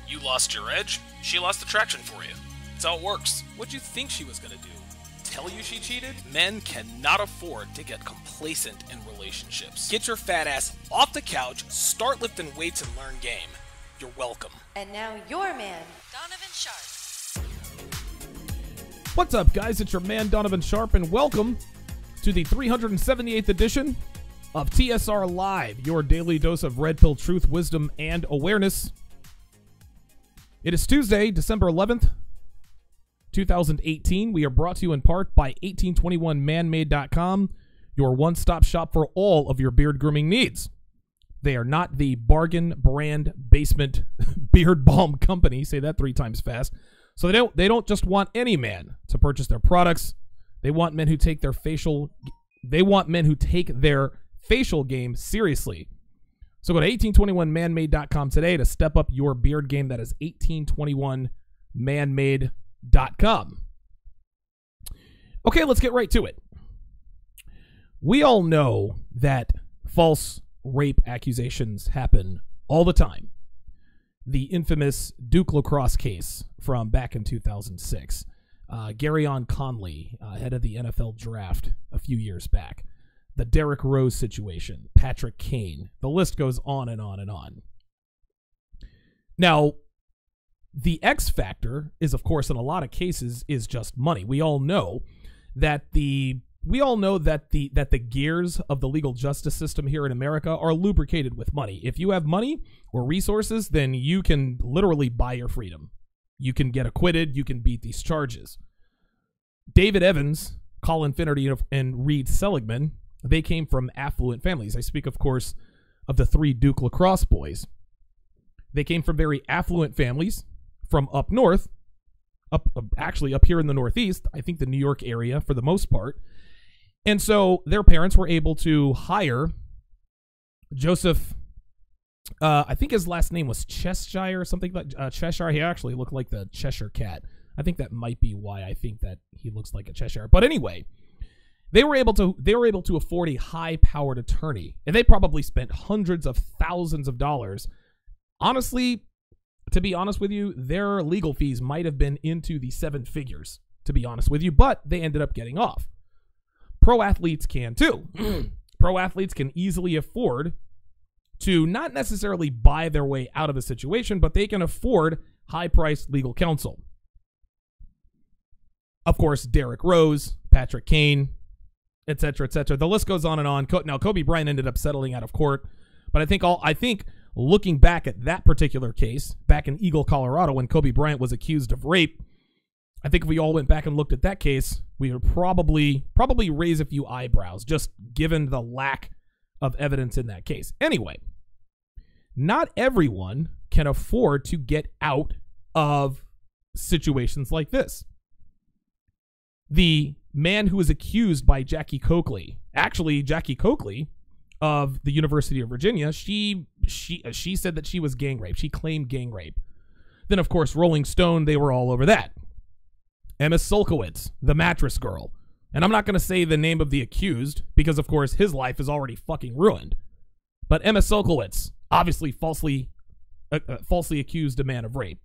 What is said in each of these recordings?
You lost your edge, she lost attraction for you. That's how it works. What'd you think she was gonna do? Tell you she cheated? Men cannot afford to get complacent in relationships. Get your fat ass off the couch, start lifting weights, and learn game. You're welcome. And now your man, Donovan Sharpe. What's up, guys? It's your man, Donovan Sharpe, and welcome to the 378th edition of TSR Live, your daily dose of red pill truth, wisdom, and awareness. It is Tuesday, December 11th, 2018. We are brought to you in part by 1821manmade.com, your one-stop shop for all of your beard grooming needs. They are not the bargain brand basement beard balm company. Say that 3 times fast. So they don't just want any man to purchase their products. They want men who take their facial game seriously. So go to 1821manmade.com today to step up your beard game. That is 1821manmade.com. Okay, let's get right to it. We all know that false rape accusations happen all the time. The infamous Duke lacrosse case from back in 2006. Garyon Conley, head of the NFL draft a few years back. The Derrick Rose situation, Patrick Kane. The list goes on and on and on. Now, the X factor is, of course, in a lot of cases, is just money. We all know that the gears of the legal justice system here in America are lubricated with money. If you have money or resources, then you can literally buy your freedom. You can get acquitted. You can beat these charges. David Evans, Colin Finnerty, and Reed Seligman, they came from affluent families. I speak, of course, of the 3 Duke lacrosse boys. They came from very affluent families from up north, actually up here in the Northeast, I think the New York area for the most part. And so their parents were able to hire Joseph, I think his last name was Cheshire or something like Cheshire. He actually looked like the Cheshire Cat. I think that might be why I think that he looks like a Cheshire. But anyway, they were able to afford a high-powered attorney, and they probably spent hundreds of thousands of dollars. Honestly, to be honest with you, their legal fees might have been into the 7 figures, to be honest with you, but they ended up getting off. Pro athletes can too. Pro athletes can easily afford to not necessarily buy their way out of a situation, but they can afford high-priced legal counsel. Of course, Derrick Rose, Patrick Kane, etc., etc. The list goes on and on. Now, Kobe Bryant ended up settling out of court, but I think looking back at that particular case, back in Eagle, Colorado, when Kobe Bryant was accused of rape, I think if we all went back and looked at that case, we would probably raise a few eyebrows, just given the lack of evidence in that case. Anyway, not everyone can afford to get out of situations like this. The man who was accused by Jackie Coakley, actually Jackie Coakley of the University of Virginia, she said that she was gang raped. She claimed gang rape. Then, of course, Rolling Stone, they were all over that. Emma Sulkowicz, the mattress girl. And I'm not going to say the name of the accused because, of course, his life is already fucking ruined. But Emma Sulkowicz obviously falsely accused a man of rape.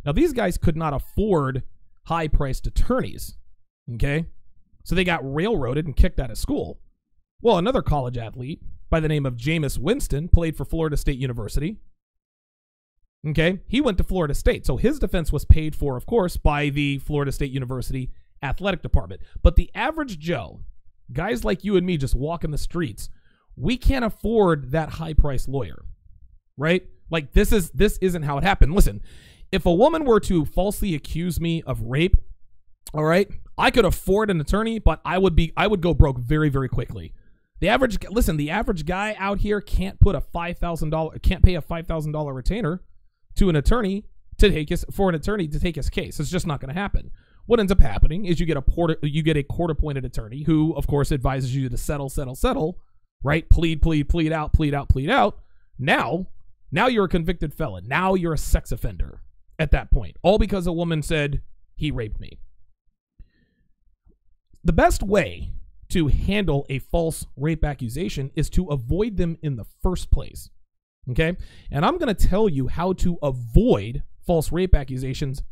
Now, these guys could not afford high-priced attorneys. Okay? So they got railroaded and kicked out of school. Well, another college athlete by the name of Jameis Winston played for Florida State University. Okay? He went to Florida State. So his defense was paid for, of course, by the Florida State University athletic department. But the average Joe, guys like you and me just walking the streets, we can't afford that high-priced lawyer. Right? Like, this isn't how it happened. Listen, if a woman were to falsely accuse me of rape, all right, I could afford an attorney, but I would go broke very, very quickly. The average guy out here can't pay a $5,000 retainer to an attorney to take his case. It's just not going to happen. What ends up happening is you get a court-appointed attorney who, of course, advises you to settle, right? Plead out. Now you're a convicted felon. Now you're a sex offender at that point, all because a woman said he raped me. The best way to handle a false rape accusation is to avoid them in the first place. Okay? And I'm going to tell you how to avoid false rape accusations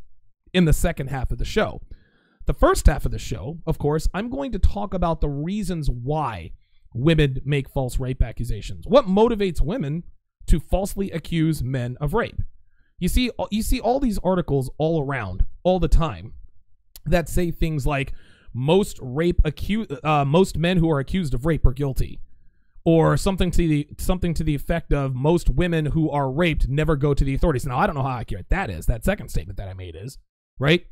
in the second half of the show. The first half of the show, of course, I'm going to talk about the reasons why women make false rape accusations. What motivates women to falsely accuse men of rape? You see all these articles all around, all the time, that say things like most men who are accused of rape are guilty, or something to the effect of most women who are raped never go to the authorities. Now, I don't know how accurate that is. That second statement that I made is, right?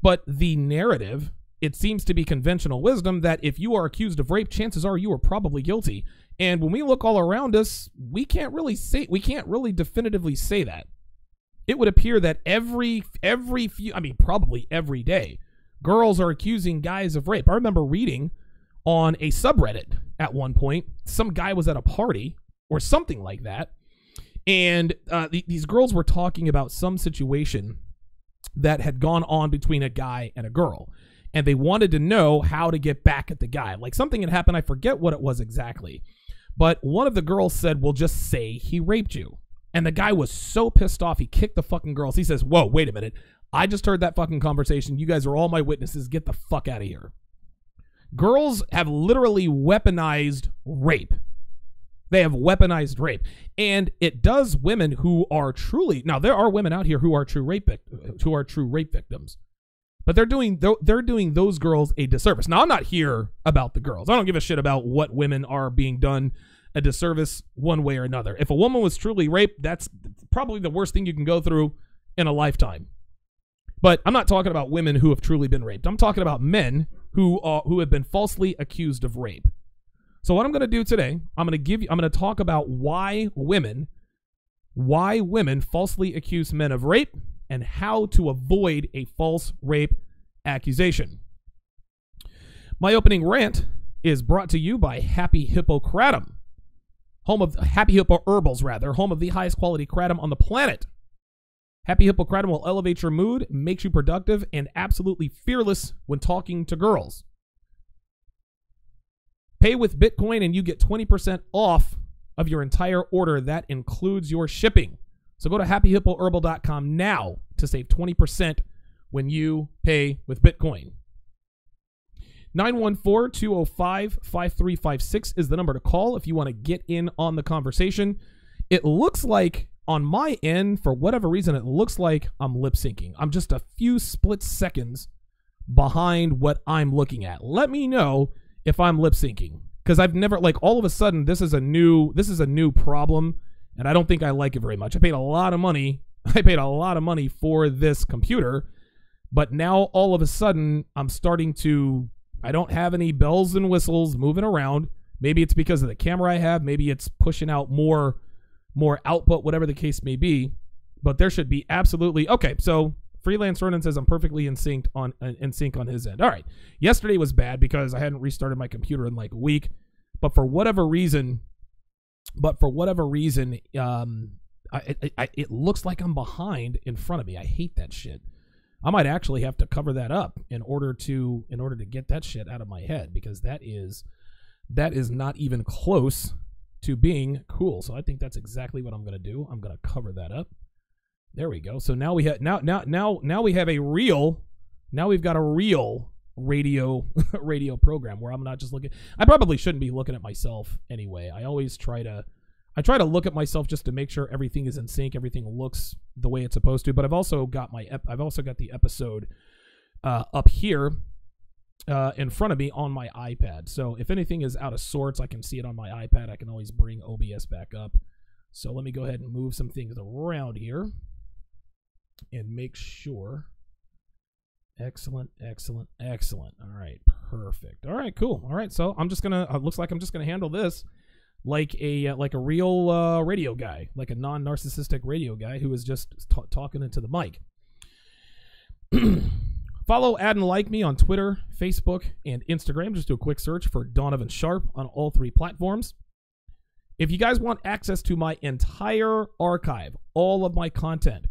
But the narrative, it seems to be conventional wisdom that if you are accused of rape, chances are you are probably guilty. And when we look all around us, we can't really definitively say that. It would appear that probably every day, girls are accusing guys of rape. I remember reading on a subreddit at one point, some guy was at a party or something like that, and these girls were talking about some situation that had gone on between a guy and a girl, and they wanted to know how to get back at the guy. Like, something had happened, I forget what it was exactly, but one of the girls said, well, just say he raped you. And the guy was so pissed off, he kicked the fucking girls. He says, whoa, wait a minute. I just heard that fucking conversation. You guys are all my witnesses. Get the fuck out of here. Girls have literally weaponized rape. They have weaponized rape. And it does women who are truly... Now, there are women out here who are true rape victims. But they're doing those girls a disservice. Now, I'm not here about the girls. I don't give a shit about what women are being done a disservice one way or another. If a woman was truly raped, that's probably the worst thing you can go through in a lifetime. But I'm not talking about women who have truly been raped. I'm talking about men who have been falsely accused of rape. So what I'm going to do today, I'm going to talk about why women falsely accuse men of rape and how to avoid a false rape accusation. My opening rant is brought to you by Happy Hippo Kratom. Home of Happy Hippo Herbals, home of the highest quality kratom on the planet. Happy Hippo Kratom will elevate your mood, makes you productive, and absolutely fearless when talking to girls. Pay with Bitcoin and you get 20% off of your entire order. That includes your shipping. So go to happyhippoherbal.com now to save 20% when you pay with Bitcoin. 914-205-5356 is the number to call if you want to get in on the conversation. It looks like, on my end, for whatever reason, it looks like I'm lip syncing. I'm just a few split seconds behind what I'm looking at. Let me know if I'm lip syncing, because I've never, like, all of a sudden, this is a new problem, and I don't think I like it very much. I paid a lot of money for this computer, but now all of a sudden I don't have any bells and whistles moving around. Maybe it's because of the camera I have. Maybe it's pushing out more output, whatever the case may be. But there should be absolutely... Okay, so Freelance Ronan says I'm perfectly in sync on his end. All right. Yesterday was bad because I hadn't restarted my computer in like a week. But for whatever reason, it looks like I'm behind in front of me. I hate that shit. I might actually have to cover that up in order to get that shit out of my head, because that is not even close to being cool. So I think that's exactly what I'm going to do. I'm going to cover that up. There we go. So now we have now we've got a real radio program where I'm not just looking. I probably shouldn't be looking at myself anyway. I try to look at myself just to make sure everything is in sync, everything looks the way it's supposed to. But I've also got the episode up here in front of me on my iPad. So if anything is out of sorts, I can see it on my iPad. I can always bring OBS back up. So let me go ahead and move some things around here and make sure. Excellent. All right, perfect. All right, cool. All right, so I'm just gonna. Looks like I'm just gonna handle this like a real radio guy, like a non-narcissistic radio guy who is just talking into the mic. Follow, add, and like me on Twitter, Facebook, and Instagram. Just do a quick search for Donovan Sharpe on all three platforms. If you guys want access to my entire archive, all of my content,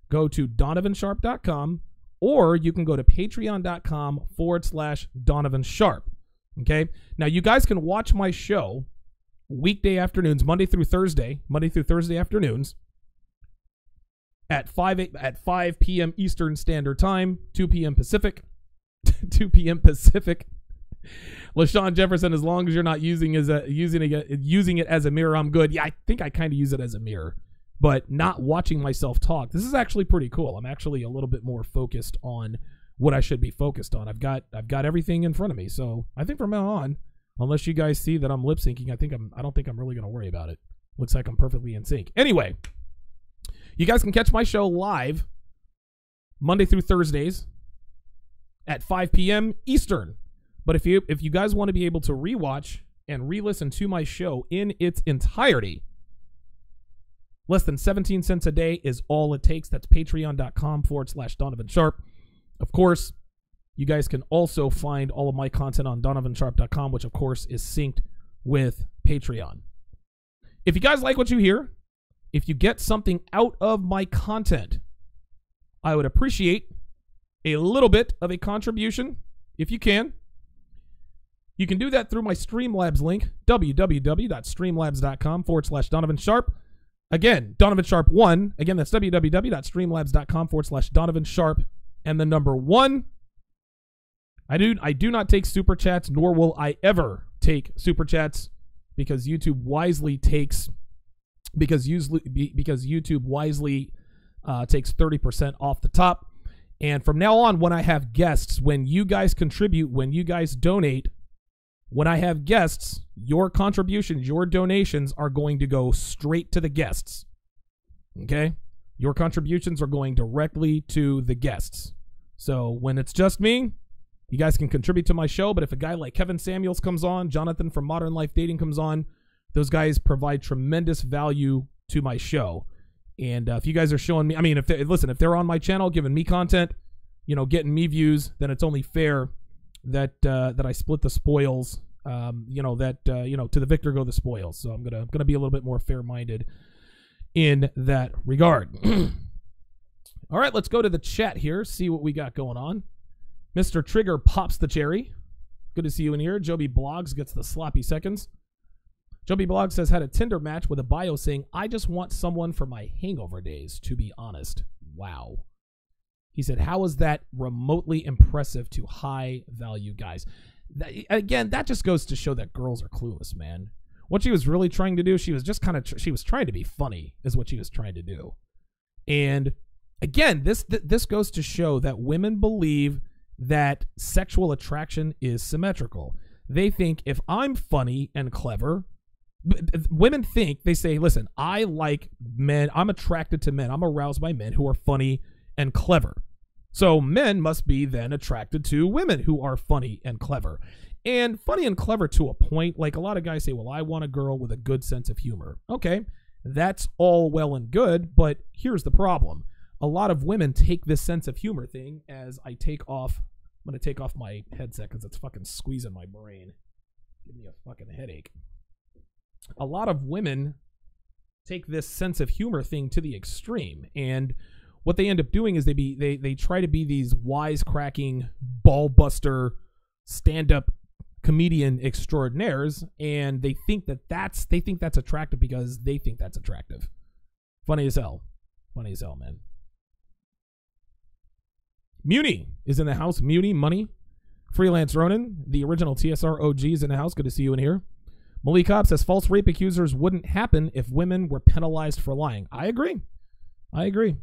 go to donovansharpe.com, or you can go to patreon.com/Donovan Sharpe. Okay? Now, you guys can watch my show weekday afternoons, Monday through Thursday afternoons. at 5 p.m. Eastern Standard Time, 2 p.m. Pacific. 2 p.m. Pacific. LaShawn Jefferson, as long as you're not using it as a mirror, I'm good. Yeah, I think I kind of use it as a mirror, but not watching myself talk. This is actually pretty cool. I'm actually a little bit more focused on what I should be focused on. I've got everything in front of me, so I think from now on, unless you guys see that I'm lip syncing, I don't think I'm really gonna worry about it. Looks like I'm perfectly in sync. Anyway, you guys can catch my show live Monday through Thursdays at 5 p.m. Eastern. But if you guys want to be able to rewatch and re-listen to my show in its entirety, less than 17 cents a day is all it takes. That's patreon.com/Donovan Sharpe. Of course, you guys can also find all of my content on donovansharpe.com, which of course is synced with Patreon. If you guys like what you hear, if you get something out of my content, I would appreciate a little bit of a contribution if you can. You can do that through my Streamlabs link, www.streamlabs.com/Donovan Sharpe. Again, Donovan Sharpe 1. Again, that's www.streamlabs.com/Donovan Sharpe and the number 1. I do not take super chats, nor will I ever take super chats, because YouTube wisely takes 30% off the top. And from now on, when I have guests, when you guys contribute, when you guys donate, when I have guests, your contributions, your donations are going to go straight to the guests. Okay? Your contributions are going directly to the guests. So when it's just me, you guys can contribute to my show. But if a guy like Kevin Samuels comes on, Jonathan from Modern Life Dating comes on, those guys provide tremendous value to my show. And if you guys are showing me, I mean, if they're on my channel giving me content, getting me views, then it's only fair that I split the spoils. To the victor go the spoils. So I'm gonna be a little bit more fair-minded in that regard. All right, let's go to the chat here, see what we got going on. Mr. Trigger pops the cherry. Good to see you in here. Joby Blogs gets the sloppy seconds. Joby Blogs says, had a Tinder match with a bio saying, I just want someone for my hangover days, to be honest. Wow. He said, how is that remotely impressive to high-value guys? Again, that just goes to show that girls are clueless, man. What she was really trying to do, she was trying to be funny, is what she was trying to do. And again, this goes to show that women believe that sexual attraction is symmetrical. They think if I'm funny and clever, women think, they say, listen, I like men, I'm attracted to men, I'm aroused by men who are funny and clever. So men must be then attracted to women who are funny and clever. And funny and clever to a point, like a lot of guys say, well, I want a girl with a good sense of humor. Okay, that's all well and good, but here's the problem. A lot of women take this sense of humor thing as I'm going to take off my headset because it's fucking squeezing my brain. Give me a fucking headache. A lot of women take this sense of humor thing to the extreme, and what they end up doing is they try to be these wisecracking, ball-buster, stand-up comedian extraordinaires, and they think that's attractive because they think that's attractive. Funny as hell. Funny as hell, man. Muni is in the house. Muni, money. Freelance Ronin, the original TSR OG, is in the house. Good to see you in here. Malik Cobb says false rape accusers wouldn't happen if women were penalized for lying. I agree.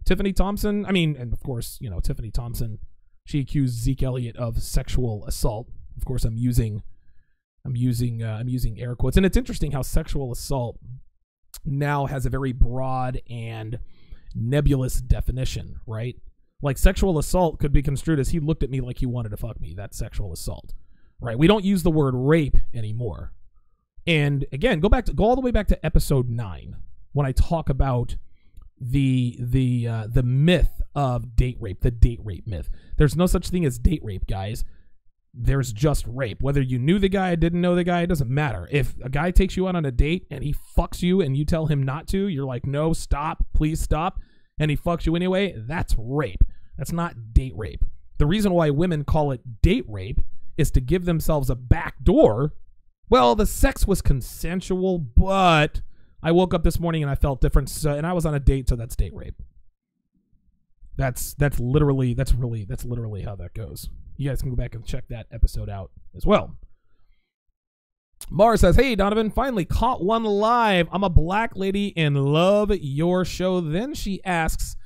Tiffany Thompson, and of course, Tiffany Thompson, she accused Zeke Elliott of sexual assault. Of course, I'm using air quotes. And it's interesting how sexual assault now has a very broad and nebulous definition, right? Like sexual assault could be construed as he looked at me like he wanted to fuck me. That's sexual assault, right? We don't use the word rape anymore. And again, go all the way back to episode 9 when I talk about the myth of date rape, the date rape myth. There's no such thing as date rape, guys. There's just rape. Whether you knew the guy, didn't know the guy, it doesn't matter. If a guy takes you out on a date and he fucks you and you tell him not to, you're like, no, stop, please stop, and he fucks you anyway, that's rape. That's not date rape. The reason why women call it date rape is to give themselves a back door. Well, the sex was consensual, but I woke up this morning and I felt different, and I was on a date, so that's date rape. That's literally how that goes. You guys can go back and check that episode out as well. Mara says, hey, Donovan, finally caught one live. I'm a black lady and love your show. Then she asks,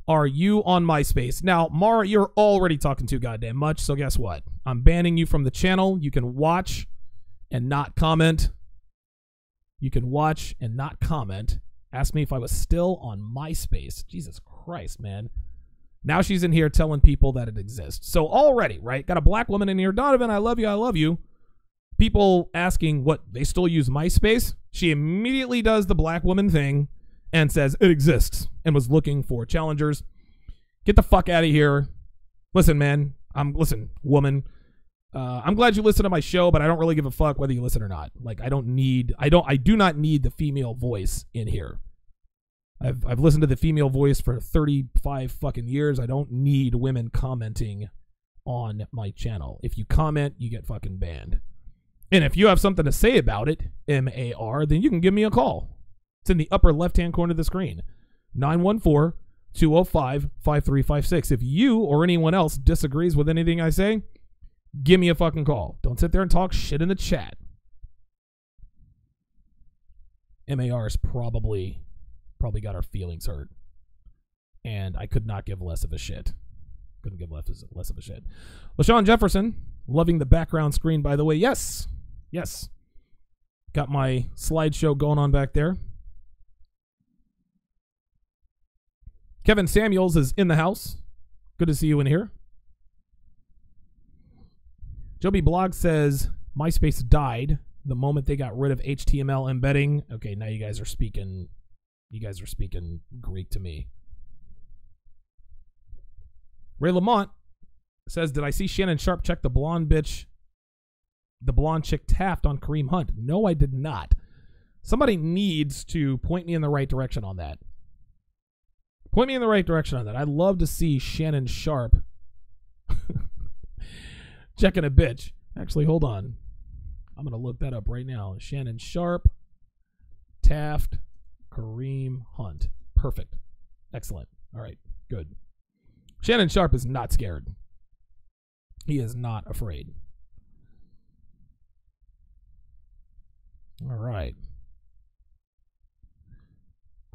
are you on MySpace? Now, Mara, you're already talking too goddamn much, so guess what? I'm banning you from the channel. You can watch and not comment. You can watch and not comment. Ask me if I was still on MySpace. Jesus Christ, man. Now she's in here telling people that it exists. So already, right? Got a black woman in here. Donovan, I love you. I love you. People asking what, they still use MySpace? She immediately does the black woman thing and says it exists and was looking for challengers. Get the fuck out of here. Listen, man. Listen, woman. I'm glad you listen to my show, but I don't really give a fuck whether you listen or not. Like, I do not need the female voice in here. I've listened to the female voice for 35 fucking years. I don't need women commenting on my channel. If you comment, you get fucking banned. And if you have something to say about it, MAR, then you can give me a call. It's in the upper left-hand corner of the screen. 914-205-5356. If you or anyone else disagrees with anything I say, give me a fucking call. Don't sit there and talk shit in the chat. MAR is probably got our feelings hurt. And I could not give less of a shit. Couldn't give less of a shit. LaShawn Jefferson, loving the background screen, by the way. Yes. Yes. Got my slideshow going on back there. Kevin Samuels is in the house. Good to see you in here. Joby Blog says MySpace died the moment they got rid of HTML embedding. Okay, now you guys are speaking Greek to me. Ray Lamont says, did I see Shannon Sharpe check the blonde chick Taft on Kareem Hunt? No, I did not. Somebody needs to point me in the right direction on that. Point me in the right direction on that. I'd love to see Shannon Sharpe checking a bitch. Actually, hold on. I'm going to look that up right now. Shannon Sharpe, Taft, Kareem Hunt. Perfect. Excellent. All right. Good. Shannon Sharpe is not scared. He is not afraid. All right.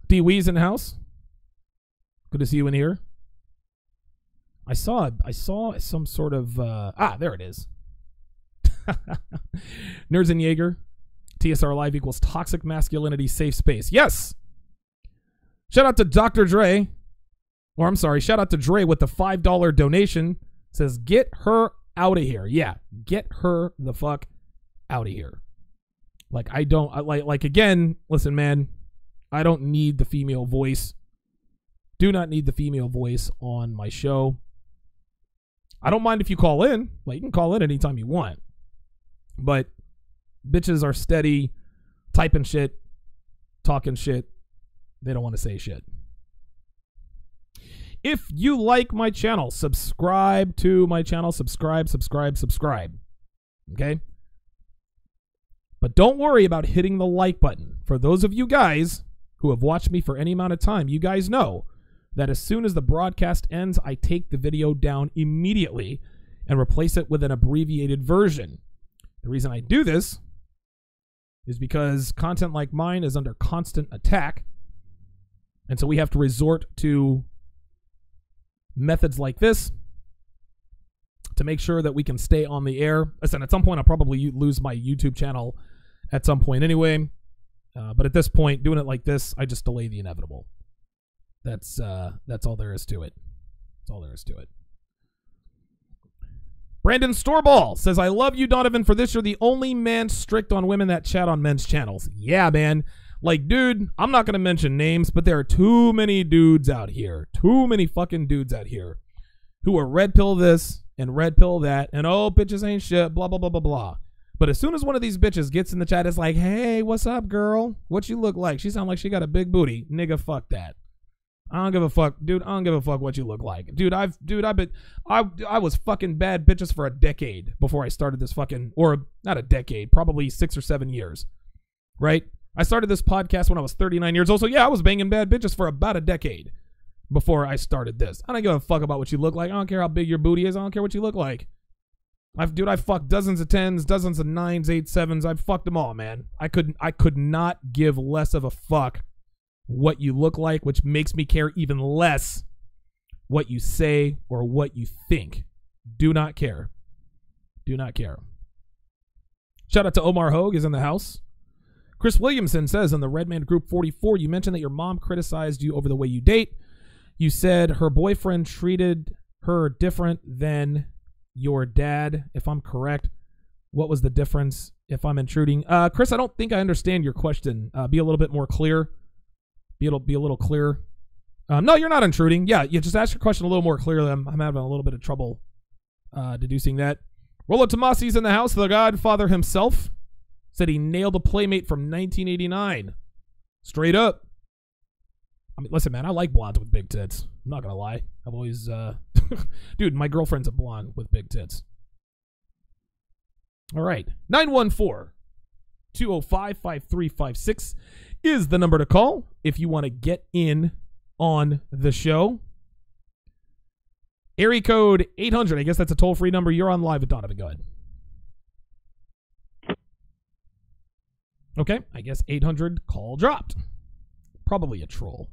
D. Wee's in the house. Good to see you in here. I saw some sort of there it is. Nerds and Jaeger. TSR Live equals toxic masculinity safe space. Yes. Shout out to Dr. Dre. Or I'm sorry, shout out to Dre with the $5 donation. Says, get her out of here. Yeah, get her the fuck out of here. Like, again, listen, man, I don't need the female voice. Do not need the female voice on my show. I don't mind if you call in. Like, you can call in anytime you want. But bitches are steady typing shit, talking shit. They don't want to say shit. If you like my channel, subscribe to my channel. Subscribe. Okay? But don't worry about hitting the like button. For those of you guys who have watched me for any amount of time, you guys know that as soon as the broadcast ends, I take the video down immediately and replace it with an abbreviated version. The reason I do this is because content like mine is under constant attack. And so we have to resort to methods like this to make sure that we can stay on the air. Listen, at some point, I'll probably lose my YouTube channel at some point anyway. But at this point, doing it like this, I just delay the inevitable. That's all there is to it. That's all there is to it. Brandon Storball says, I love you, Donovan. For this, you're the only man strict on women that chat on men's channels. Yeah, man. Like, dude, I'm not going to mention names, but there are too many dudes out here. Too many fucking dudes out here who are red pill this and red pill that. And, oh, bitches ain't shit, blah, blah, blah, blah, blah. But as soon as one of these bitches gets in the chat, it's like, hey, what's up, girl? What you look like? She sound like she got a big booty. Nigga, fuck that. I don't give a fuck, dude. I don't give a fuck what you look like, dude. I was fucking bad bitches for a decade before I started this fucking, or not a decade, probably 6 or 7 years, right? I started this podcast when I was 39 years old, so yeah, I was banging bad bitches for about a decade before I started this. I don't give a fuck about what you look like. I don't care how big your booty is. I don't care what you look like. I've fucked dozens of 10s, dozens of 9s, 8s, 7s. I've fucked them all, man. I could not give less of a fuck what you look like, which makes me care even less what you say or what you think. Do not care. Do not care. Shout out to Omar Hogue is in the house. Chris Williamson says on the Redman Group 44, you mentioned that your mom criticized you over the way you date. You said her boyfriend treated her different than your dad, if I'm correct. What was the difference, if I'm intruding? Chris, I don't think I understand your question. Be a little bit more clear. Be a little clearer. No, you're not intruding. Yeah, you just ask your question a little more clearly. I'm having a little bit of trouble deducing that. Rollo Tomasi's in the house. The Godfather himself said he nailed a Playmate from 1989. Straight up. I mean, listen, man, I like blondes with big tits. I'm not going to lie. I've always, dude, my girlfriend's a blonde with big tits. All right. 914-205-5356 is the number to call if you want to get in on the show. Area code 800. I guess that's a toll-free number. You're on live with Donovan. Go ahead. Okay, I guess 800 call dropped. Probably a troll.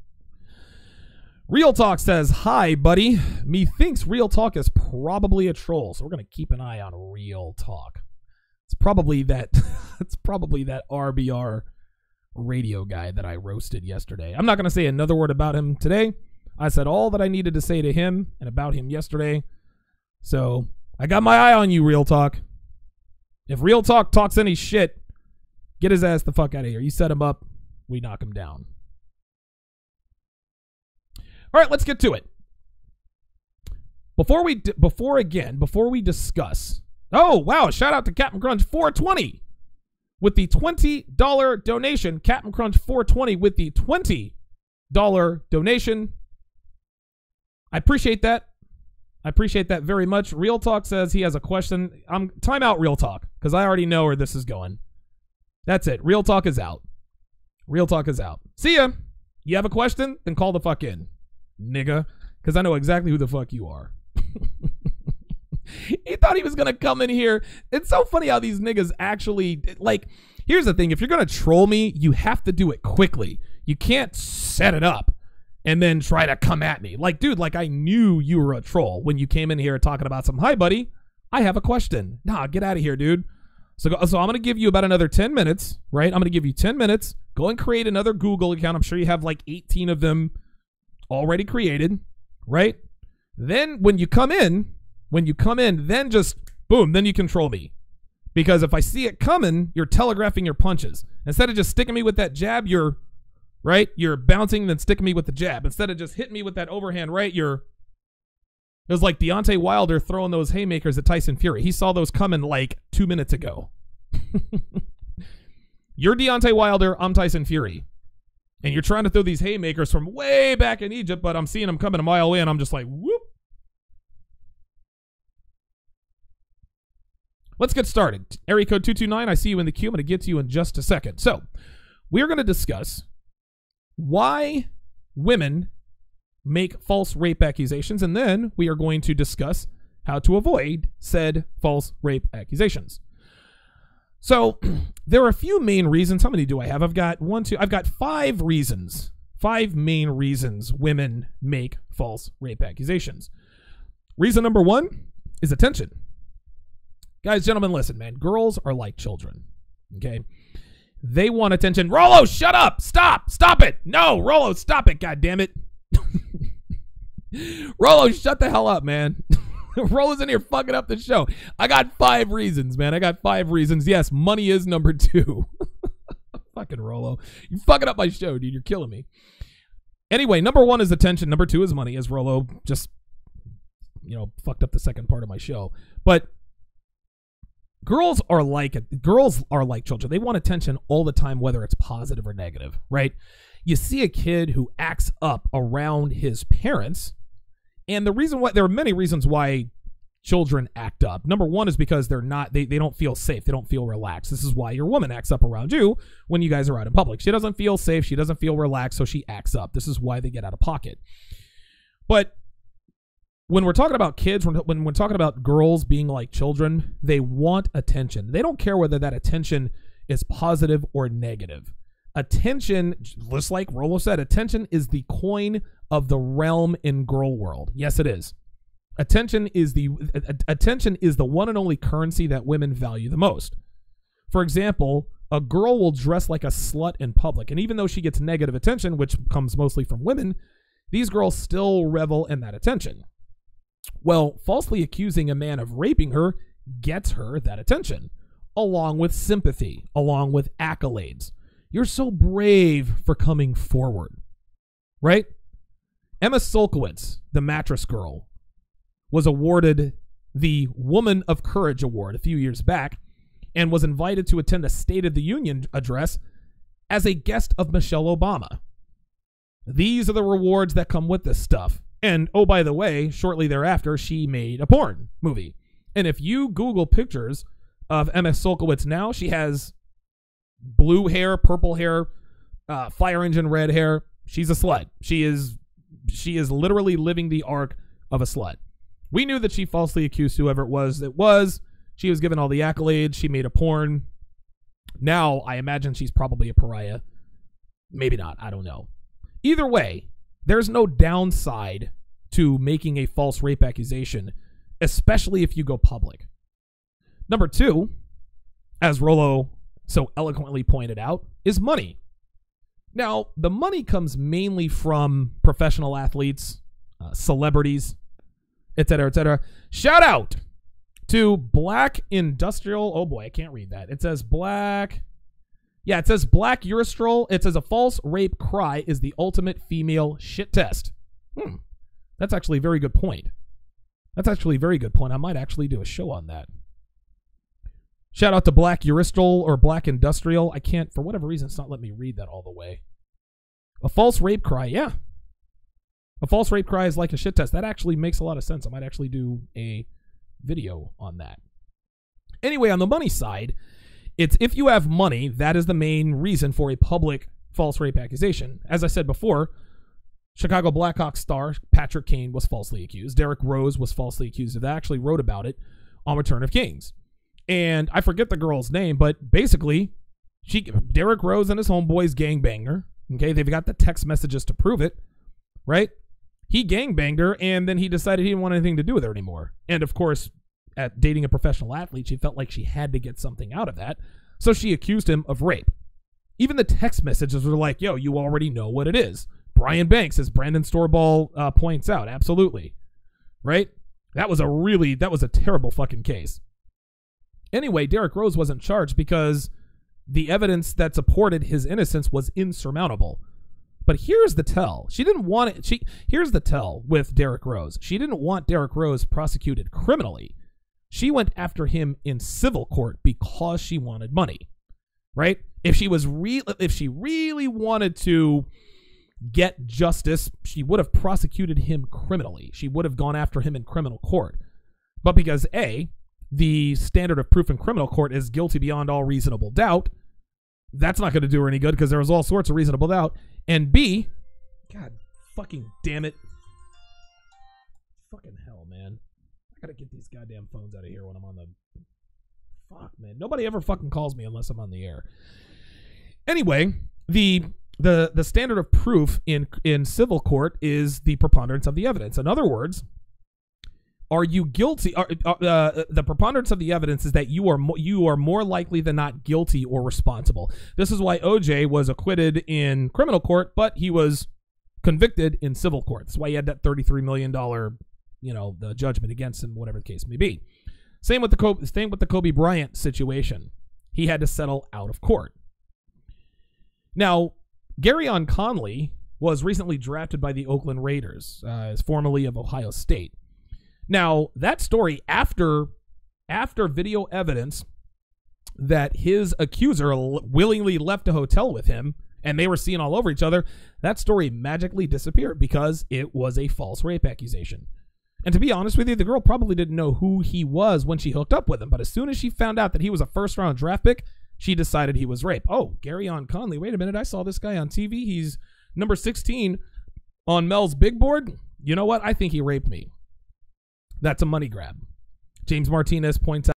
Real Talk says, hi, buddy. Methinks Real Talk is probably a troll, so we're going to keep an eye on Real Talk. It's probably that RBR radio guy that I roasted yesterday. I'm not going to say another word about him today. I said all that I needed to say to him and about him yesterday. So I got my eye on you, Real Talk. If Real Talk talks any shit, get his ass the fuck out of here. You set him up, we knock him down. All right, let's get to it. Before we discuss. Oh, wow, shout out to Captain Crunch 420 with the $20 donation. Captain Crunch 420 with the $20 donation. I appreciate that. I appreciate that very much. Real Talk says he has a question. Time out, Real Talk, because I already know where this is going. That's it. Real Talk is out. Real Talk is out. See ya. You have a question? Then call the fuck in, nigga, because I know exactly who the fuck you are. He thought he was going to come in here. It's so funny how these niggas actually, like, here's the thing. If you're going to troll me, you have to do it quickly. You can't set it up and then try to come at me. Like, dude, like I knew you were a troll when you came in here talking about some, hi, buddy, I have a question. Nah, get out of here, dude. So I'm going to give you about another 10 minutes, right? I'm going to give you 10 minutes. Go and create another Google account. I'm sure you have like 18 of them already created, right? Then when you come in, then just boom, then you control me. Because if I see it coming, you're telegraphing your punches. Instead of just sticking me with that jab, you're bouncing and then sticking me with the jab. Instead of just hitting me with that overhand right, it was like Deontay Wilder throwing those haymakers at Tyson Fury. He saw those coming like 2 minutes ago. You're Deontay Wilder, I'm Tyson Fury. And you're trying to throw these haymakers from way back in Egypt, but I'm seeing them coming a mile away, and I'm just like, whoop. Let's get started. Area code 229, I see you in the queue. I'm going to get to you in just a second. So, we're going to discuss why women make false rape accusations, and then we are going to discuss how to avoid said false rape accusations. So, there are a few main reasons. How many do I have? I've got 5 reasons. 5 main reasons women make false rape accusations. Reason number 1 is attention. Guys, gentlemen, listen, man. Girls are like children, okay? They want attention. Rollo, shut up! Stop! Stop it! No, Rollo, stop it, goddammit. Rollo, shut the hell up, man. Rollo's in here fucking up the show. I got 5 reasons, man. I got 5 reasons. Yes, money is number 2. Fucking Rollo. You fucking up my show, dude. You're killing me. Anyway, number 1 is attention. Number 2 is money, as Rollo just, fucked up the second part of my show. But girls are like children. They want attention all the time, whether it's positive or negative, right? You see a kid who acts up around his parents, and there are many reasons why children act up. Number 1 is because they don't feel safe. They don't feel relaxed. This is why your woman acts up around you when you guys are out in public. She doesn't feel safe. She doesn't feel relaxed, so she acts up. This is why they get out of pocket. But when we're talking about kids, when we're talking about girls being like children, they want attention. They don't care whether that attention is positive or negative. Attention, just like Rolo said, attention is the coin of the realm in girl world. Yes, it is. Attention is the one and only currency that women value the most. For example, a girl will dress like a slut in public, and even though she gets negative attention, which comes mostly from women, these girls still revel in that attention. Well, falsely accusing a man of raping her gets her that attention, along with sympathy, along with accolades. You're so brave for coming forward, right? Emma Solkowitz, the mattress girl, was awarded the Woman of Courage Award a few years back and was invited to attend a State of the Union address as a guest of Michelle Obama. These are the rewards that come with this stuff. And, oh, by the way, shortly thereafter, she made a porn movie. And if you Google pictures of Emma Solkowitz now, she has blue hair, purple hair, fire engine red hair. She's a slut. She is literally living the arc of a slut. We knew that she falsely accused whoever it was. She was given all the accolades. She made a porn. Now, I imagine she's probably a pariah. Maybe not. I don't know. Either way, there's no downside to making a false rape accusation, especially if you go public. Number two, as Rolo so eloquently pointed out, is money. Now, the money comes mainly from professional athletes, celebrities, etc., etc. Shout out to Black Industrial. Oh boy, I can't read that. It says Black. Yeah, it says Black Uristrol. It says a false rape cry is the ultimate female shit test. That's actually a very good point. I might actually do a show on that. Shout out to Black Uristrol or Black Industrial. I can't, for whatever reason, it's not letting me read that all the way. A false rape cry, yeah. A false rape cry is like a shit test. That actually makes a lot of sense. I might actually do a video on that. Anyway, on the money side, it's if you have money, that is the main reason for a public false rape accusation. As I said before, Chicago Blackhawks star Patrick Kane was falsely accused. Derrick Rose was falsely accused. They actually wrote about it on Return of Kings. And I forget the girl's name, but basically, Derrick Rose and his homeboys gangbanged her. Okay, they've got the text messages to prove it, right? He gangbanged her, and then he decided he didn't want anything to do with her anymore. And of course, at dating a professional athlete, she felt like she had to get something out of that, so she accused him of rape. Even the text messages were like, yo, you already know what it is. Brian Banks, as Brandon Storball points out, absolutely. Right? That was a terrible fucking case. Anyway, Derrick Rose wasn't charged because the evidence that supported his innocence was insurmountable. But here's the tell. She didn't want it. Here's the tell with Derrick Rose. She didn't want Derrick Rose prosecuted criminally. She went after him in civil court because she wanted money. Right? If she really wanted to get justice, she would have prosecuted him criminally. She would have gone after him in criminal court. But because A, the standard of proof in criminal court is guilty beyond all reasonable doubt, that's not going to do her any good because there was all sorts of reasonable doubt. And B, God fucking damn it. Fucking hell, man. I gotta get these goddamn phones out of here when I'm on the... Fuck, man. Nobody ever fucking calls me unless I'm on the air. Anyway, the standard of proof in civil court is the preponderance of the evidence. In other words, are you guilty? The preponderance of the evidence is that you are more likely than not guilty or responsible. This is why OJ was acquitted in criminal court, but he was convicted in civil court. That's why he had that $33 million, the judgment against him, whatever the case may be. Same with the Kobe Bryant situation. He had to settle out of court. Now, Garyon Conley was recently drafted by the Oakland Raiders, as formerly of Ohio State. Now, that story, after video evidence that his accuser willingly left a hotel with him and they were seen all over each other, that story magically disappeared because it was a false rape accusation. And to be honest with you, the girl probably didn't know who he was when she hooked up with him, but as soon as she found out that he was a first-round draft pick, she decided he was rape. Oh, Garyon Conley, wait a minute, I saw this guy on TV. He's number 16 on Mel's big board. you know what? I think he raped me. That's a money grab. James Martinez points out.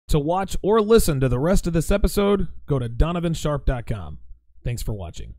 To watch or listen to the rest of this episode, go to donovansharpe.com. Thanks for watching.